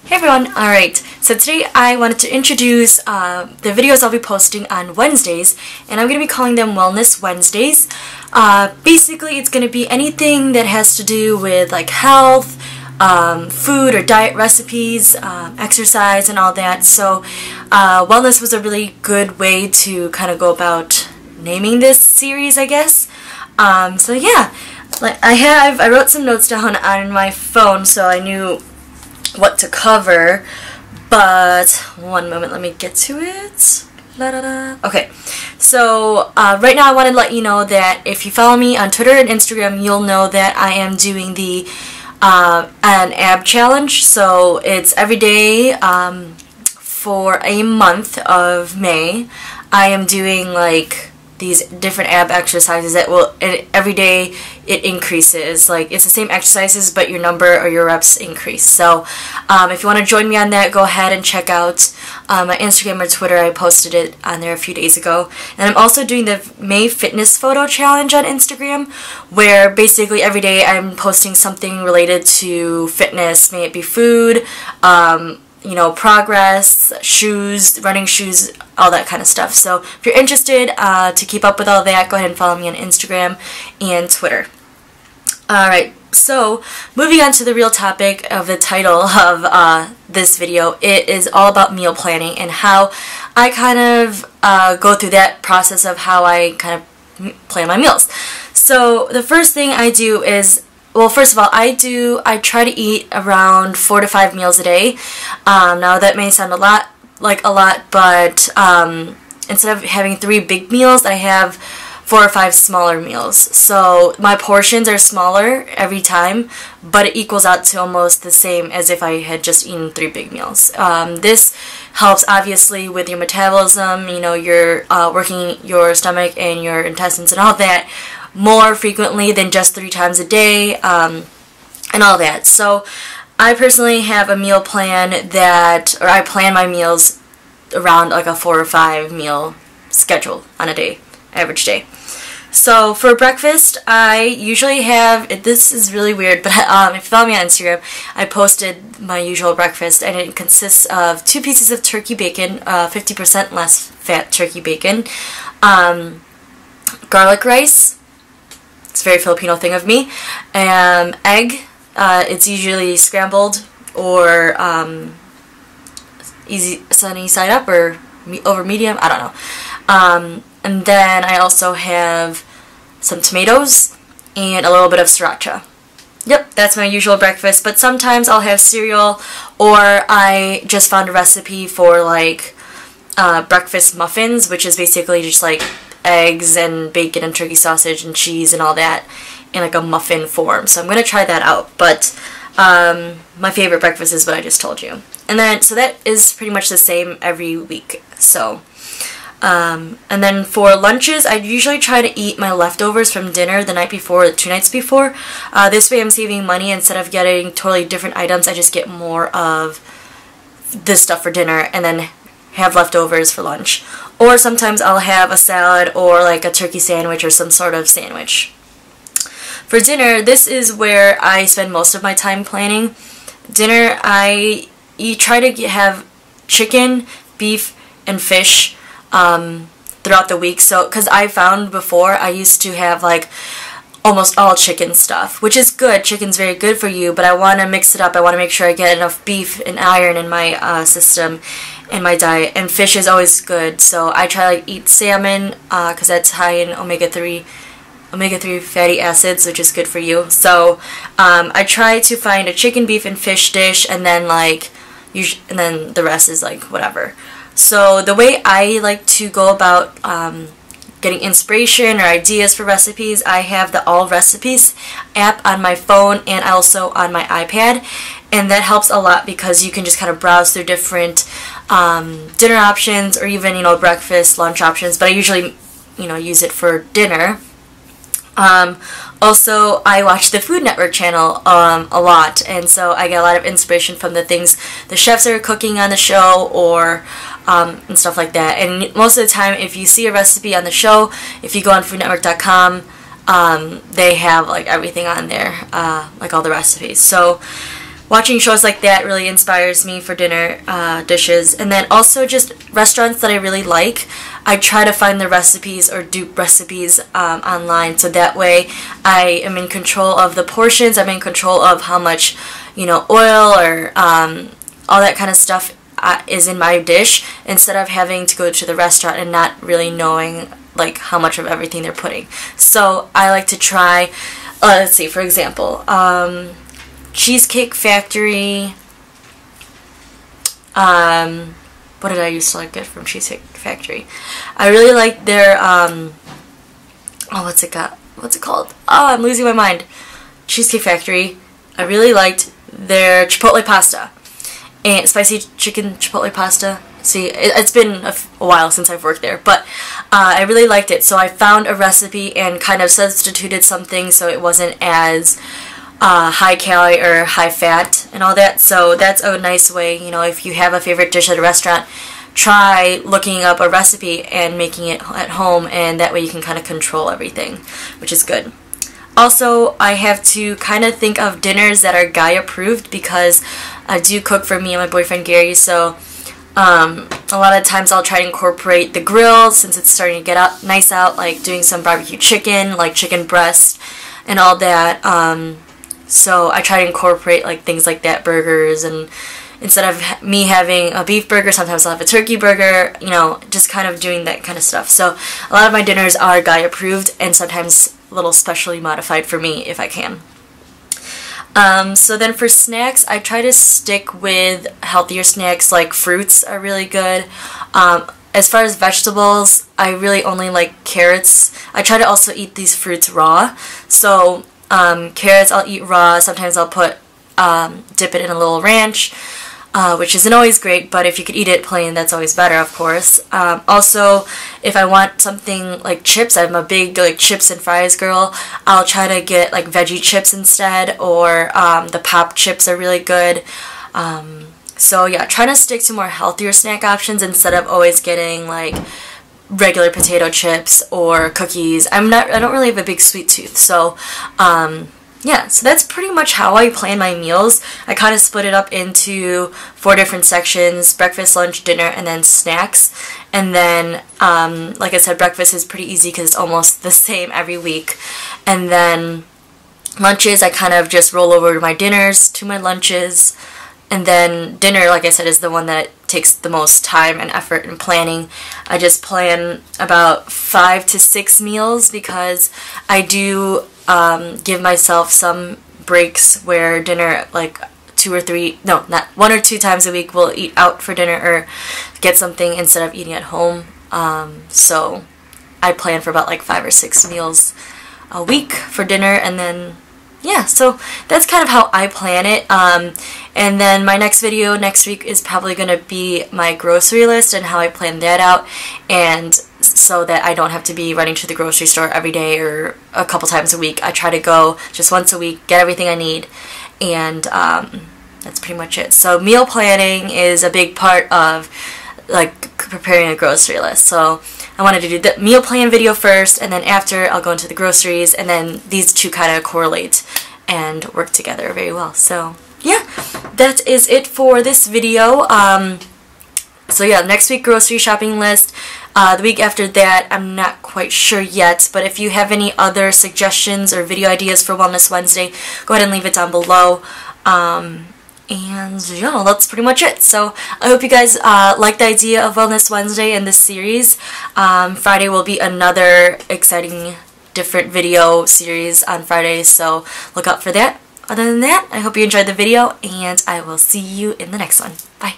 Hey everyone! Alright, so today I wanted to introduce the videos I'll be posting on Wednesdays, and I'm going to be calling them Wellness Wednesdays. Basically, it's going to be anything that has to do with like health, food or diet recipes, exercise and all that. So wellness was a really good way to kind of go about naming this series, I guess. So yeah, like I wrote some notes down on my phone so I knew what to cover, but one moment, let me get to it. Okay, so right now I want to let you know that if you follow me on Twitter and Instagram, you'll know that I am doing the an ab challenge. So it's every day for a month of May. I am doing like these different ab exercises that will, every day it increases. Like, it's the same exercises, but your number or your reps increase. So if you want to join me on that, go ahead and check out my Instagram or Twitter. I posted it on there a few days ago. And I'm also doing the May Fitness Photo Challenge on Instagram, where basically every day I'm posting something related to fitness, may it be food, you know, progress, shoes, running shoes, all that kind of stuff. So if you're interested to keep up with all that, go ahead and follow me on Instagram and Twitter. Alright, so moving on to the real topic of the title of this video, it is all about meal planning and how I kind of go through that process of how I kind of plan my meals. So the first thing I do is, well, first of all, I try to eat around 4 to 5 meals a day. Now that may sound like a lot, but instead of having 3 big meals, I have 4 or 5 smaller meals. So my portions are smaller every time, but it equals out to almost the same as if I had just eaten 3 big meals. This helps obviously with your metabolism, you know, you're working your stomach and your intestines and all that more frequently than just 3 times a day, and all that. So I personally have a meal plan that, or I plan my meals around like a 4 or 5 meal schedule on a day, average day. So for breakfast, I usually have, this is really weird, but if you follow me on Instagram, I posted my usual breakfast, and it consists of 2 pieces of turkey bacon, 50% less fat turkey bacon, garlic rice. It's a very Filipino thing of me. Egg, it's usually scrambled or easy sunny side up or over medium, I don't know. And then I also have some tomatoes and a little bit of sriracha. Yep, that's my usual breakfast, but sometimes I'll have cereal, or I just found a recipe for like breakfast muffins, which is basically just like eggs and bacon and turkey sausage and cheese and all that in like a muffin form. So I'm going to try that out, but my favorite breakfast is what I just told you. And then, so that is pretty much the same every week. So, and then for lunches, I usually try to eat my leftovers from dinner the night before, 2 nights before. This way I'm saving money. Instead of getting totally different items, I just get more of this stuff for dinner and then have leftovers for lunch. Or sometimes I'll have a salad or like a turkey sandwich or some sort of sandwich. For dinner, this is where I spend most of my time planning. Dinner, you try to have chicken, beef, and fish throughout the week. So, because I found before, I used to have like almost all chicken stuff, which is good. Chicken's very good for you, but I want to mix it up. I want to make sure I get enough beef and iron in my system and my diet, and fish is always good. So I try to eat salmon because that's high in omega-3 fatty acids, which is good for you. So I try to find a chicken, beef, and fish dish, and then and then the rest is like whatever. So the way I like to go about getting inspiration or ideas for recipes, I have the All Recipes app on my phone and also on my iPad, and that helps a lot because you can just kind of browse through different dinner options, or even, you know, breakfast, lunch options, but I usually, you know, use it for dinner. Also, I watch the Food Network channel a lot, and so I get a lot of inspiration from the things the chefs are cooking on the show, or and stuff like that. And most of the time, if you see a recipe on the show, if you go on foodnetwork.com, they have like everything on there, like all the recipes. So watching shows like that really inspires me for dinner dishes. And then also just restaurants that I really like, I try to find the recipes or dupe recipes online, so that way I am in control of the portions, I'm in control of how much, you know, oil or all that kind of stuff is in my dish, instead of having to go to the restaurant and not really knowing like how much of everything they're putting. So I like to try, let's see, for example, Cheesecake Factory, what did I used to like get from Cheesecake Factory? I really like their, oh, what's it called? Oh, I'm losing my mind. Cheesecake Factory. I really liked their chipotle pasta. And spicy chicken chipotle pasta. See, it's been a while since I've worked there, but I really liked it. So I found a recipe and kind of substituted something so it wasn't as high calorie or high fat and all that. So that's a nice way, you know, if you have a favorite dish at a restaurant, try looking up a recipe and making it at home, and that way you can kind of control everything, which is good. Also, I have to kind of think of dinners that are guy approved, because I do cook for me and my boyfriend Gary, so a lot of times I'll try to incorporate the grill since it's starting to get nice out, like doing some barbecue chicken, like chicken breast and all that. So I try to incorporate like things like that, burgers, and instead of me having a beef burger, sometimes I'll have a turkey burger, you know, just kind of doing that kind of stuff. So a lot of my dinners are guy approved, and sometimes a little specially modified for me if I can. So then for snacks, I try to stick with healthier snacks, like fruits are really good. As far as vegetables, I really only like carrots. I try to also eat these fruits raw. So carrots I'll eat raw. Sometimes I'll dip it in a little ranch, which isn't always great, but if you could eat it plain, that's always better, of course. Also, if I want something like chips, I'm a big like chips and fries girl, I'll try to get like veggie chips instead, or the pop chips are really good. So yeah, trying to stick to more healthier snack options instead of always getting like regular potato chips or cookies. I don't really have a big sweet tooth, so yeah, so that's pretty much how I plan my meals. I kind of split it up into 4 different sections: breakfast, lunch, dinner, and then snacks. And then, like I said, breakfast is pretty easy because it's almost the same every week. And then lunches, I kind of just roll over to my dinners, to my lunches. And then dinner, like I said, is the one that takes the most time and effort in planning. I just plan about 5 to 6 meals because I do give myself some breaks where dinner, like 1 or 2 times a week, we'll eat out for dinner or get something instead of eating at home. So I plan for about like 5 or 6 meals a week for dinner, and then yeah, so that's kind of how I plan it. And then my next video next week is probably going to be my grocery list and how I plan that out, and so that I don't have to be running to the grocery store every day or a couple times a week. I try to go just once a week, get everything I need, and that's pretty much it. So meal planning is a big part of like preparing a grocery list. So I wanted to do the meal plan video first, and then after I'll go into the groceries, and then these two kind of correlate and work together very well. So yeah, that is it for this video. So yeah, next week grocery shopping list. The week after that, I'm not quite sure yet, but if you have any other suggestions or video ideas for Wellness Wednesday, go ahead and leave it down below. And yeah, that's pretty much it. So I hope you guys like the idea of Wellness Wednesday in this series. Friday will be another exciting, different video series on Friday, so look out for that. Other than that, I hope you enjoyed the video, and I will see you in the next one. Bye.